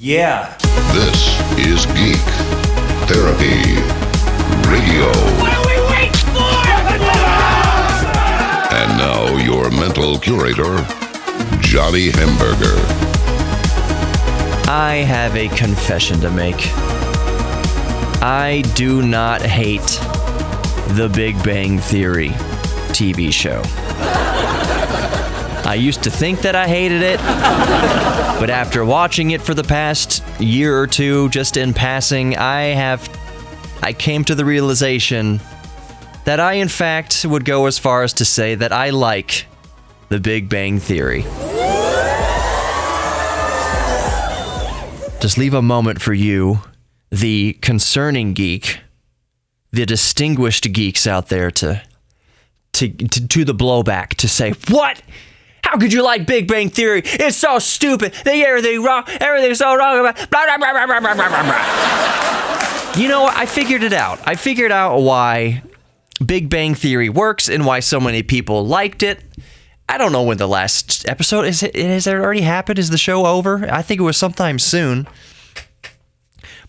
Yeah. This is Geek Therapy Radio. What are we waiting for? And now your mental curator, Johnny Hamburger. I have a confession to make. I do not hate The Big Bang Theory TV show. I used to think that I hated it, but after watching it for the past year or two, just in passing, I came to the realization that I, in fact, would go as far as to say that I like The Big Bang Theory. Just leave a moment for you, the concerning geek, the distinguished geeks out there to the blowback, to say, what? How could you like Big Bang Theory? It's so stupid. They get everything wrong. Everything's so wrong. Blah, blah, blah, blah, blah, blah, blah, blah. You know what? I figured it out. I figured out why Big Bang Theory works and why so many people liked it. I don't know when the last episode is. Has it already happened? Is the show over? I think it was sometime soon.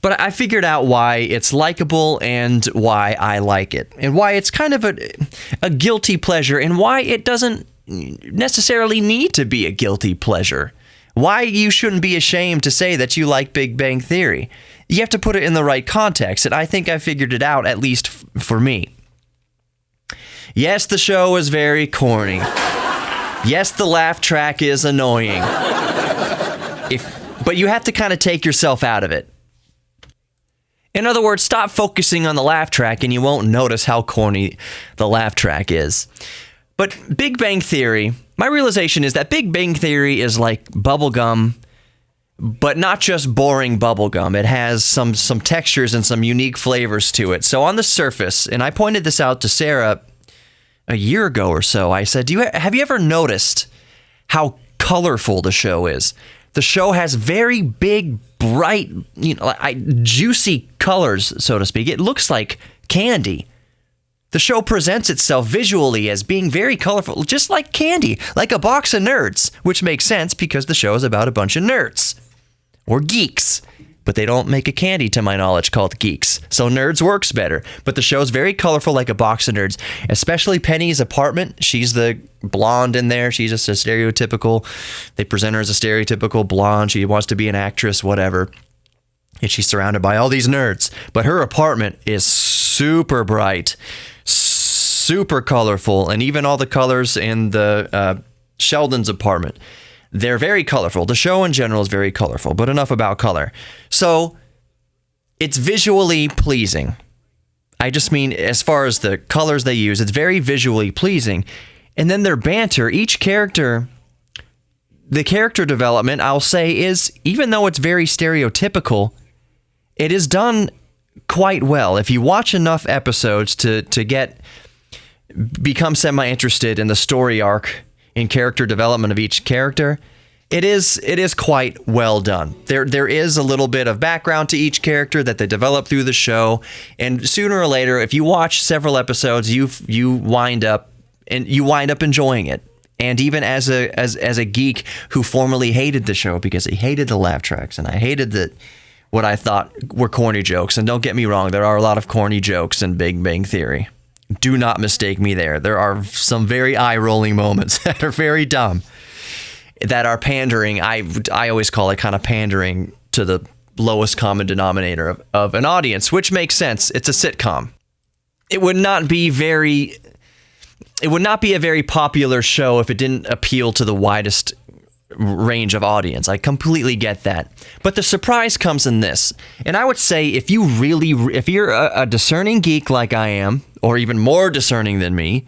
But I figured out why it's likable and why I like it, and why it's kind of a guilty pleasure, and why it doesn't necessarily need to be a guilty pleasure. Why you shouldn't be ashamed to say that you like Big Bang Theory. You have to put it in the right context, and I think I figured it out, at least for me. Yes, the show is very corny. Yes, the laugh track is annoying. But you have to kind of take yourself out of it. In other words, stop focusing on the laugh track and you won't notice how corny the laugh track is. But Big Bang Theory, my realization is that Big Bang Theory is like bubblegum, but not just boring bubblegum. It has some textures and some unique flavors to it. So on the surface, and I pointed this out to Sarah a year ago or so, I said, have you ever noticed how colorful the show is? The show has very big, bright, juicy colors, so to speak. It looks like candy. The show presents itself visually as being very colorful, just like candy, like a box of nerds, which makes sense because the show is about a bunch of nerds or geeks. But they don't make a candy, to my knowledge, called Geeks. So Nerds works better. But the show's very colorful, like a box of nerds. Especially Penny's apartment. She's the blonde in there. She's just a stereotypical. They present her as a stereotypical blonde. She wants to be an actress, whatever. And she's surrounded by all these nerds. But her apartment is super bright, super colorful. And even all the colors in the Sheldon's apartment, they're very colorful. The show in general is very colorful, but enough about color. So it's visually pleasing. I just mean as far as the colors they use, it's very visually pleasing. And then their banter, each character, the character development, I'll say, is, even though it's very stereotypical, it is done quite well. If you watch enough episodes to become semi-interested in the story arc in character development of each character, it is quite well done. There is a little bit of background to each character that they develop through the show, and sooner or later, if you watch several episodes, you wind up enjoying it. And even as a geek who formerly hated the show because he hated the laugh tracks and I hated what I thought were corny jokes, and don't get me wrong, there are a lot of corny jokes in Big Bang Theory. Do not mistake me there. There are some very eye-rolling moments that are very dumb, that are pandering. I always call it kind of pandering to the lowest common denominator of an audience, which makes sense. It's a sitcom. It would not be a very popular show if it didn't appeal to the widest range of audience. I completely get that. But the surprise comes in this. And I would say if you're a discerning geek like I am, or even more discerning than me,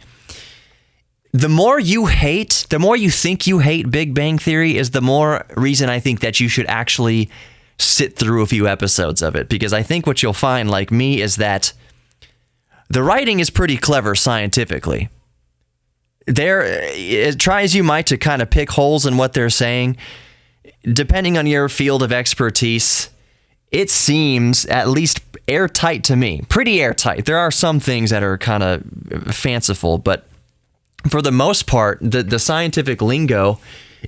the more you think you hate Big Bang Theory is the more reason I think that you should actually sit through a few episodes of it. Because I think what you'll find, like me, is that the writing is pretty clever scientifically. Try as you might to kind of pick holes in what they're saying, depending on your field of expertise, it seems at least airtight to me. Pretty airtight. There are some things that are kind of fanciful, but for the most part, the scientific lingo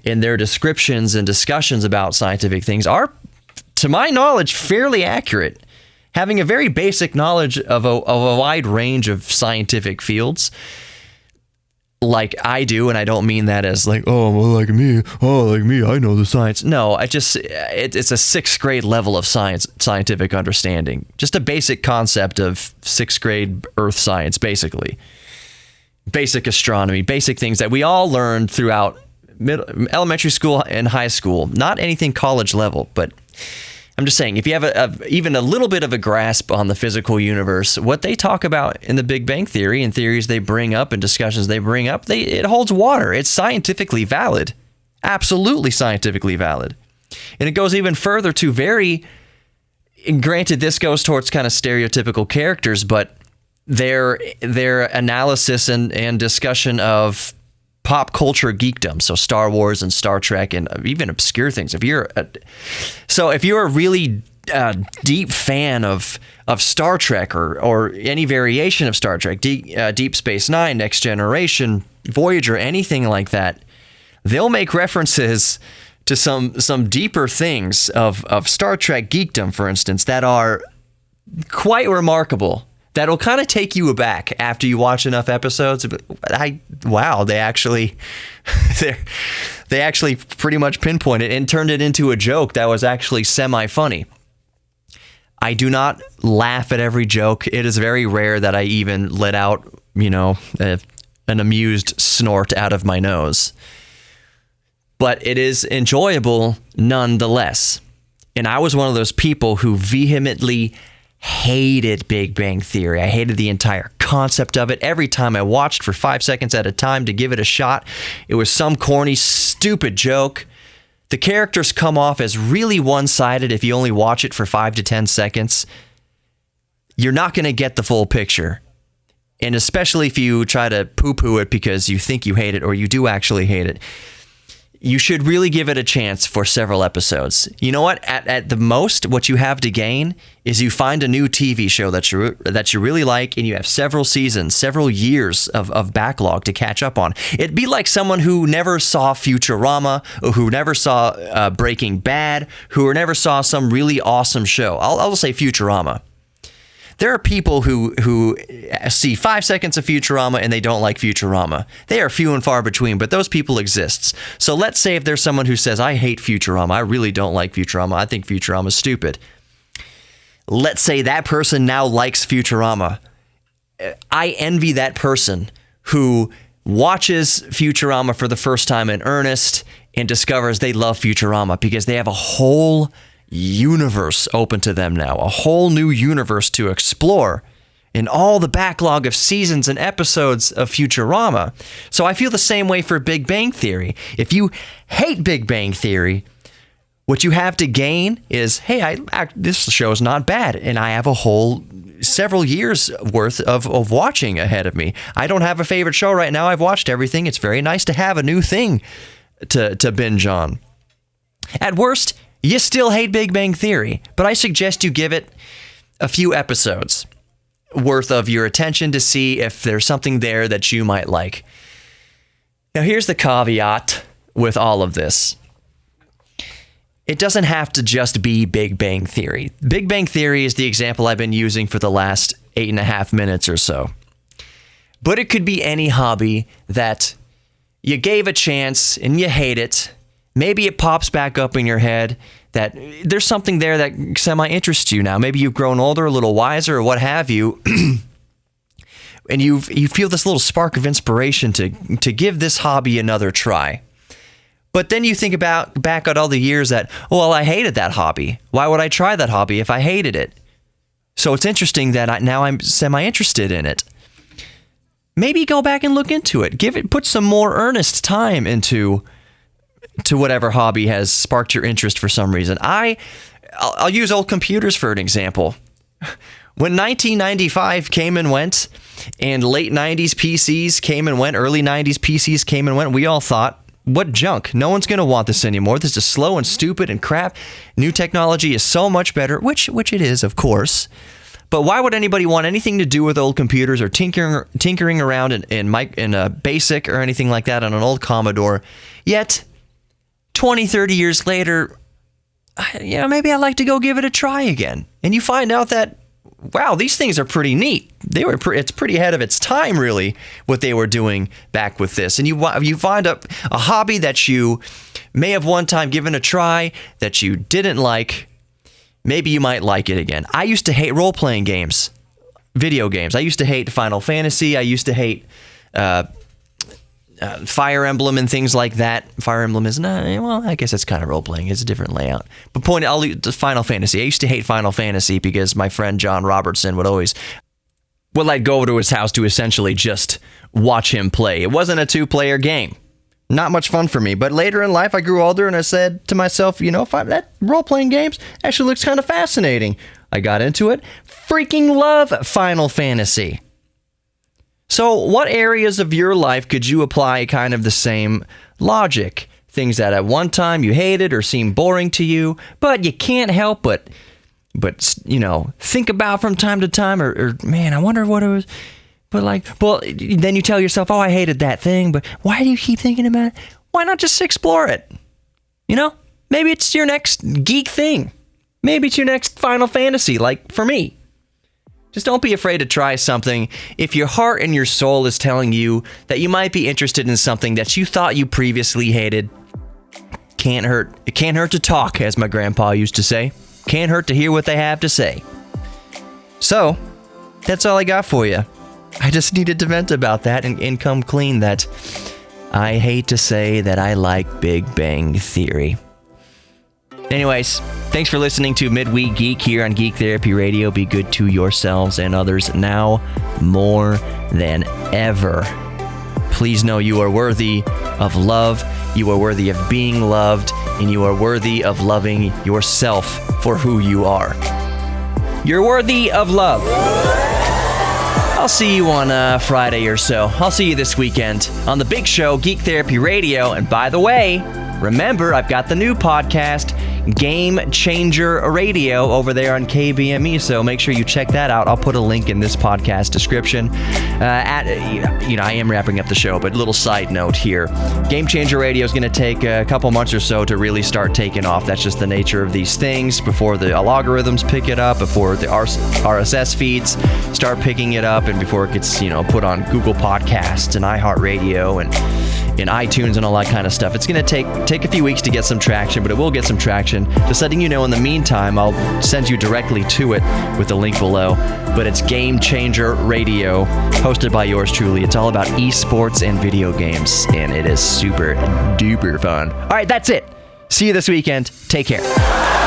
in their descriptions and discussions about scientific things are to my knowledge, fairly accurate. Having a very basic knowledge of a wide range of scientific fields, like I do, and I don't mean that as like, oh, well, like me, I know the science. No, it's a 6th grade level of scientific understanding. Just a basic concept of 6th grade earth science, basically. Basic astronomy, basic things that we all learned throughout elementary school and high school. Not anything college level, but I'm just saying, if you have even a little bit of a grasp on the physical universe, what they talk about in the Big Bang Theory and theories they bring up and discussions they bring up, it holds water. It's scientifically valid. Absolutely scientifically valid. And it goes even further to and granted, this goes towards kind of stereotypical characters, but their analysis and discussion of pop culture geekdom, so Star Wars and Star Trek and even obscure things. If you're a really deep fan of Star Trek or any variation of Star Trek, Deep Space Nine, Next Generation, Voyager, anything like that, they'll make references to some deeper things of Star Trek geekdom, for instance, that are quite remarkable. That'll kind of take you aback after you watch enough episodes. Wow, they actually pretty much pinpointed and turned it into a joke that was actually semi-funny. I do not laugh at every joke. It is very rare that I even let out, an amused snort out of my nose. But it is enjoyable nonetheless. And I was one of those people who vehemently hated Big Bang Theory. I hated the entire concept of it. Every time I watched for 5 seconds at a time to give it a shot, it was some corny, stupid joke. The characters come off as really one-sided if you only watch it for 5 to 10 seconds. You're not going to get the full picture. And especially if you try to poo-poo it because you think you hate it or you do actually hate it. You should really give it a chance for several episodes. You know what? At the most, what you have to gain is you find a new TV show that you really like, and you have several seasons, several years of backlog to catch up on. It'd be like someone who never saw Futurama, or who never saw Breaking Bad, who never saw some really awesome show. I'll just say Futurama. There are people who see 5 seconds of Futurama and they don't like Futurama. They are few and far between, but those people exist. So let's say if there's someone who says, I hate Futurama, I really don't like Futurama, I think Futurama's stupid. Let's say that person now likes Futurama. I envy that person who watches Futurama for the first time in earnest and discovers they love Futurama because they have a whole universe open to them now, a whole new universe to explore in all the backlog of seasons and episodes of Futurama. So I feel the same way for Big Bang Theory. If you hate Big Bang Theory, what you have to gain is, hey, this show is not bad, and I have a whole several years worth of watching ahead of me. I don't have a favorite show right now. I've watched everything. It's very nice to have a new thing to binge on. At worst, you still hate Big Bang Theory, but I suggest you give it a few episodes worth of your attention to see if there's something there that you might like. Now, here's the caveat with all of this. It doesn't have to just be Big Bang Theory. Big Bang Theory is the example I've been using for the last 8.5 minutes or so. But it could be any hobby that you gave a chance and you hate it. Maybe it pops back up in your head that there's something there that semi-interests you now. Maybe you've grown older, a little wiser, or what have you, and you feel this little spark of inspiration to give this hobby another try. But then you think back at all the years that, well, I hated that hobby. Why would I try that hobby if I hated it? So it's interesting that now I'm semi-interested in it. Maybe go back and look into it. Put some more earnest time into whatever hobby has sparked your interest for some reason. I'll use old computers for an example. When 1995 came and went, and late 90s PCs came and went, early 90s PCs came and went, we all thought, what junk? No one's going to want this anymore. This is slow and stupid and crap. New technology is so much better, which it is, of course. But why would anybody want anything to do with old computers or tinkering around in a BASIC or anything like that on an old Commodore? Yet, 20, 30 years later, maybe I'd like to go give it a try again. And you find out that, wow, these things are pretty neat. It's pretty ahead of its time, really, what they were doing back with this. And you find a hobby that you may have one time given a try that you didn't like. Maybe you might like it again. I used to hate role-playing games, video games. I used to hate Final Fantasy. I used to hate Fire Emblem and things like that. Fire Emblem is not, well, I guess it's kind of role-playing. It's a different layout. But I'll leave the Final Fantasy. I used to hate Final Fantasy because my friend John Robertson would I'd go over to his house to essentially just watch him play. It wasn't a two-player game. Not much fun for me. But later in life, I grew older and I said to myself, that role-playing games actually looks kind of fascinating. I got into it. Freaking love Final Fantasy. So what areas of your life could you apply kind of the same logic? Things that at one time you hated or seemed boring to you, but you can't help but think about from time to time, or man, I wonder what it was. But then you tell yourself, oh, I hated that thing, but why do you keep thinking about it? Why not just explore it? Maybe it's your next geek thing. Maybe it's your next Final Fantasy, like for me. Just don't be afraid to try something if your heart and your soul is telling you that you might be interested in something that you thought you previously hated. Can't hurt. It can't hurt to talk, as my grandpa used to say. Can't hurt to hear what they have to say. So, that's all I got for you. I just needed to vent about that and come clean that I hate to say that I like Big Bang Theory. Anyways, thanks for listening to Midweek Geek here on Geek Therapy Radio. Be good to yourselves and others now more than ever. Please know you are worthy of love, you are worthy of being loved, and you are worthy of loving yourself for who you are. You're worthy of love. I'll see you on Friday or so. I'll see you this weekend on the big show, Geek Therapy Radio. And by the way, remember, I've got the new podcast, Game Changer Radio, over there on KBME, so make sure you check that out. I'll put a link in this podcast description. I am wrapping up the show, but a little side note here. Game Changer Radio is going to take a couple months or so to really start taking off. That's just the nature of these things. Before the algorithms pick it up, before the RSS feeds start picking it up, and before it gets put on Google Podcasts and iHeartRadio and in iTunes and all that kind of stuff. It's going to take a few weeks to get some traction, but it will get some traction. Just letting you know, in the meantime, I'll send you directly to it with the link below. But it's Game Changer Radio, hosted by yours truly. It's all about esports and video games, and it is super duper fun. All right, that's it. See you this weekend. Take care.